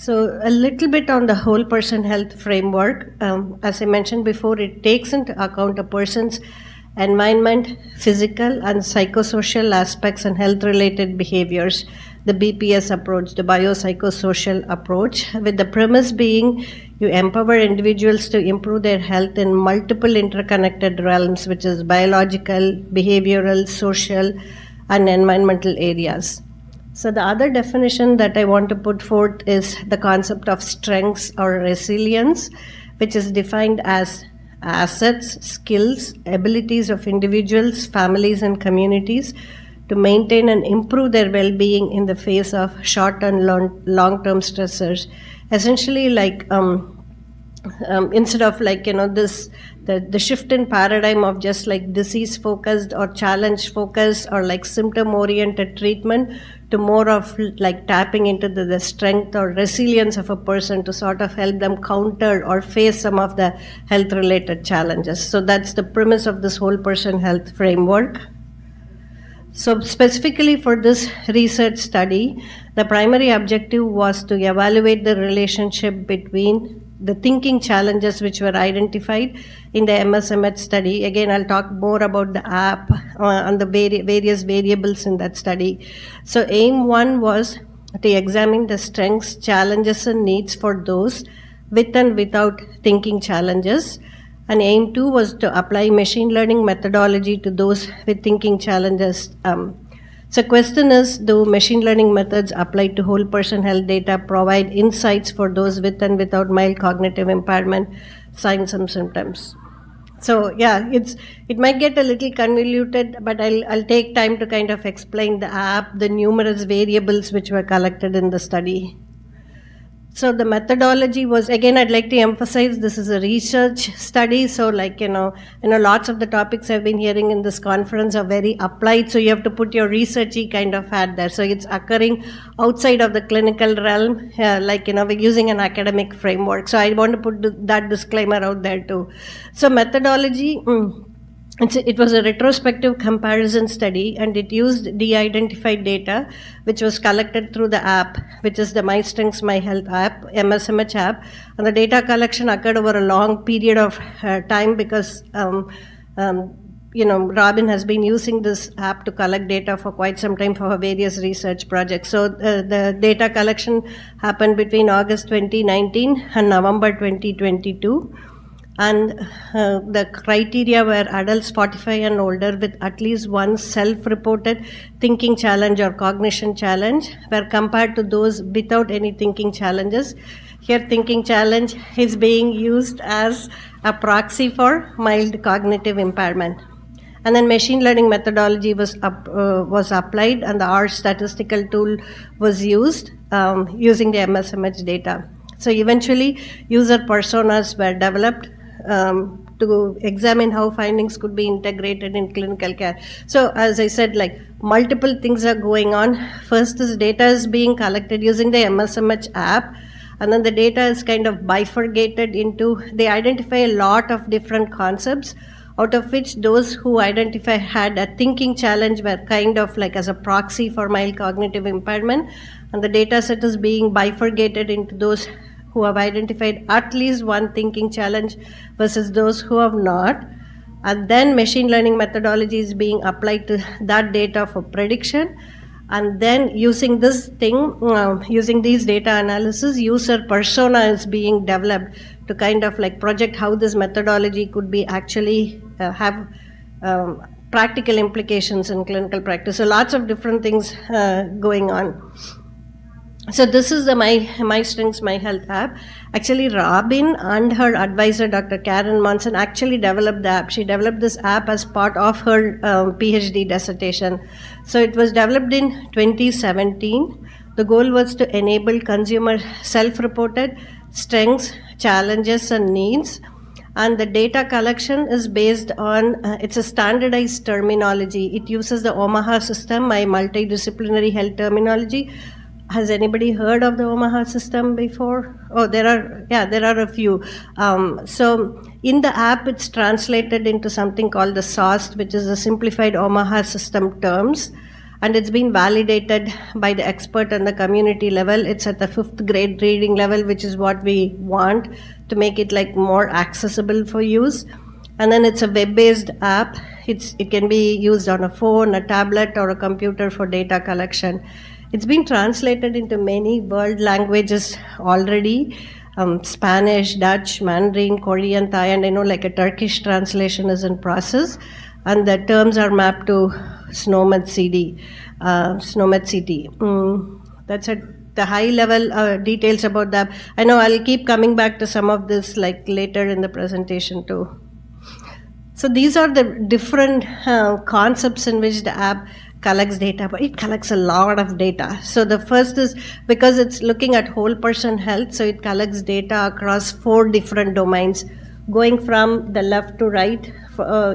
So a little bit on the whole person health framework. As I mentioned before, it takes into account a person's environment, physical and psychosocial aspects and health-related behaviors, the BPS approach, the biopsychosocial approach, with the premise being you empower individuals to improve their health in multiple interconnected realms, which is biological, behavioral, social, and environmental areas. So the other definition that I want to put forth is the concept of strengths or resilience, which is defined as assets, skills, abilities of individuals, families, and communities to maintain and improve their well-being in the face of short and long-term stressors. Essentially, like instead of the shift in paradigm of just like disease focused or challenge focused or like symptom oriented treatment to more of like tapping into the strength or resilience of a person to sort of help them counter or face some of the health related challenges. So that's the premise of this whole person health framework. So specifically for this research study, the primary objective was to evaluate the relationship between the thinking challenges which were identified in the MSMH study. Again, I'll talk more about the app and the various variables in that study. So aim 1 was to examine the strengths, challenges, and needs for those with and without thinking challenges. And aim 2 was to apply machine learning methodology to those with thinking challenges. So question is, do machine learning methods applied to whole person health data provide insights for those with and without mild cognitive impairment, signs and symptoms? So yeah, it might get a little convoluted, but I'll take time to kind of explain the app, the numerous variables which were collected in the study. So the methodology was, again, I'd like to emphasize this is a research study. So like, lots of the topics I've been hearing in this conference are very applied. So you have to put your researchy kind of hat there. So it's occurring outside of the clinical realm, we're using an academic framework. So I want to put that disclaimer out there too. So methodology, it was a retrospective comparison study, and it used de-identified data, which was collected through the app, which is the My Strengths, My Health app, MSMH app. And the data collection occurred over a long period of time because, Robin has been using this app to collect data for quite some time for her various research projects. So the data collection happened between August 2019 and November 2022. And the criteria were adults 45 and older with at least one self-reported thinking challenge or cognition challenge were compared to those without any thinking challenges. Here, thinking challenge is being used as a proxy for mild cognitive impairment. And then machine learning methodology was applied, and the R statistical tool was used using the MSMH data. So eventually, user personas were developed to examine how findings could be integrated in clinical care. So as I said, like multiple things are going on. First is data is being collected using the MSMH app, and then the data is kind of bifurcated into, they identify a lot of different concepts, out of which those who identify had a thinking challenge were kind of like as a proxy for mild cognitive impairment, and the data set is being bifurcated into those who have identified at least one thinking challenge versus those who have not. And then machine learning methodology is being applied to that data for prediction. And then using this thing, using these data analysis, user persona is being developed to kind of like project how this methodology could be actually have practical implications in clinical practice. So lots of different things going on. So this is the My Strengths, My Health app. Actually, Robin and her advisor, Dr. Karen Monson, actually developed the app. She developed this app as part of her PhD dissertation. So it was developed in 2017. The goal was to enable consumer self-reported strengths, challenges, and needs. And the data collection is based on, it's a standardized terminology. It uses the Omaha system, my multidisciplinary health terminology. Has anybody heard of the Omaha system before? Oh, there are a few. So in the app, it's translated into something called the SOST, which is a simplified Omaha system terms. and it's been validated by the expert and the community level. It's at the 5th grade reading level, which is what we want to make it like more accessible for use. And then it's a web-based app. It can be used on a phone, a tablet, or a computer for data collection. It's been translated into many world languages already. Spanish, Dutch, Mandarin, Korean, Thai, and I know like a Turkish translation is in process. And the terms are mapped to SNOMED CD, SNOMED CT. That's at the high level details about that. I know I'll keep coming back to some of this like later in the presentation too. So these are the different concepts in which the app collects data, but it collects a lot of data. So the first is because it's looking at whole person health, so it collects data across 4 different domains. Going from the left to right,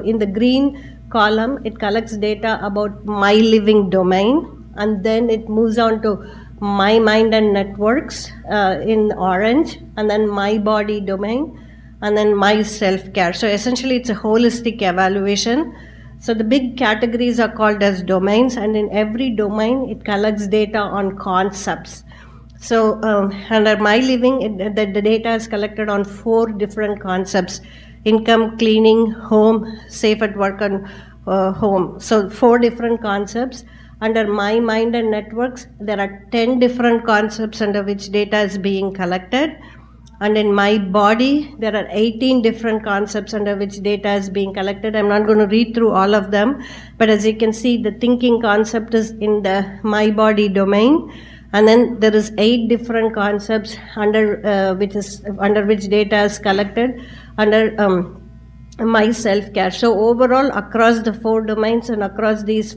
in the green column, it collects data about my living domain, and then it moves on to my mind and networks in orange, and then my body domain, and then my self-care. So essentially it's a holistic evaluation. So the big categories are called as domains, and in every domain it collects data on concepts. So under my living, the data is collected on 4 different concepts: income, cleaning, home, safe at work, and home. So 4 different concepts. Under my mind and networks, there are 10 different concepts under which data is being collected. And in my body, there are 18 different concepts under which data is being collected. I'm not going to read through all of them, but as you can see, the thinking concept is in the my body domain. And then there is 8 different concepts under which data is collected under my self-care. So overall, across the 4 domains and across these,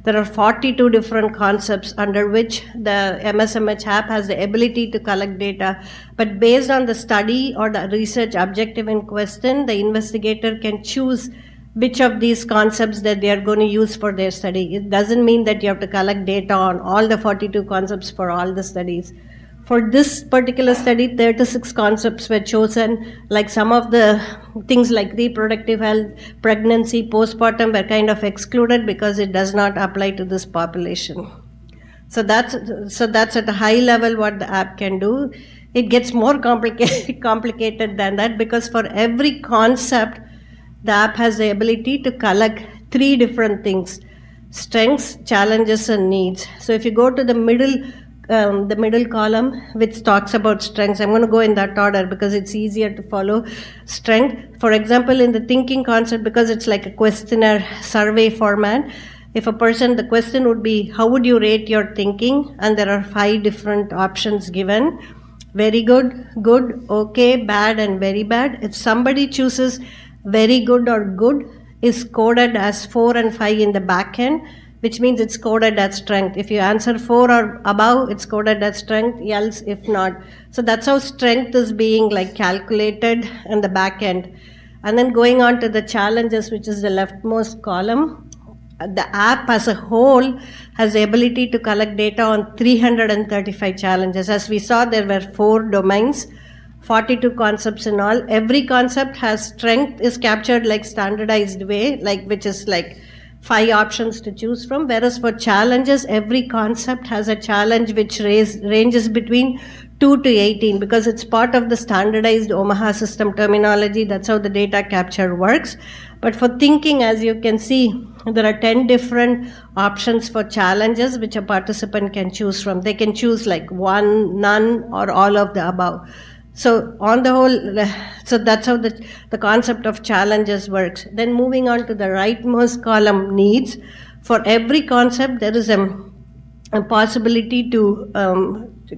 there are 42 different concepts under which the MSMH app has the ability to collect data. But based on the study or the research objective in question, the investigator can choose which of these concepts that they are going to use for their study. It doesn't mean that you have to collect data on all the 42 concepts for all the studies. For this particular study, 36 concepts were chosen. Like some of the things like reproductive health, pregnancy, postpartum were kind of excluded because it does not apply to this population. So that's at a high level what the app can do. It gets more complicated than that, because for every concept, the app has the ability to collect 3 different things: strengths, challenges, and needs. So if you go to the middle column, which talks about strengths, I'm going to go in that order because it's easier to follow. Strength, for example, in the thinking concept, because it's like a questionnaire survey format, if a person, the question would be, how would you rate your thinking? And there are 5 different options given: very good, good, okay, bad, and very bad. If somebody chooses very good or good, is coded as 4 and 5 in the back end, which means it's coded as strength. If you answer 4 or above, it's coded as strength, else if not. So that's how strength is being like calculated in the back end. And then going on to the challenges, which is the leftmost column, the app as a whole has the ability to collect data on 335 challenges. As we saw, there were 4 domains, 42 concepts in all. Every concept has strength is captured like standardized way, like which is like 5 options to choose from, whereas for challenges, every concept has a challenge which ranges between 2 to 18, because it's part of the standardized Omaha system terminology. That's how the data capture works. But for thinking, as you can see, there are 10 different options for challenges which a participant can choose from. They can choose like 1, none, or all of the above. So on the whole, so that's how the concept of challenges works. Then moving on to the rightmost column, needs. For every concept, there is a possibility to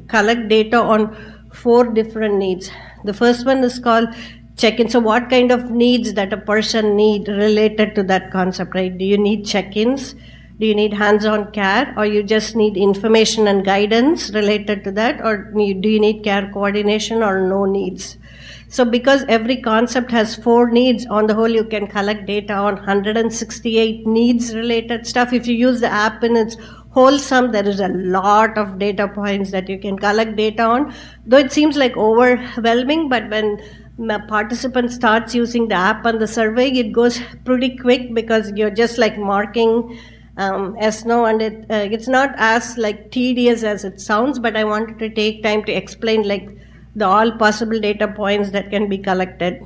collect data on 4 different needs. The first one is called check-in. So what kind of needs that a person need related to that concept, right? Do you need check-ins? Do you need hands-on care, or you just need information and guidance related to that, or do you need care coordination, or no needs? So because every concept has 4 needs, on the whole you can collect data on 168 needs related stuff. If you use the app in its whole sum, there is a lot of data points that you can collect data on, though it seems like overwhelming, but when a participant starts using the app and the survey, it goes pretty quick because you're just like marking as no, and it's not as like tedious as it sounds, but I wanted to take time to explain like the all possible data points that can be collected.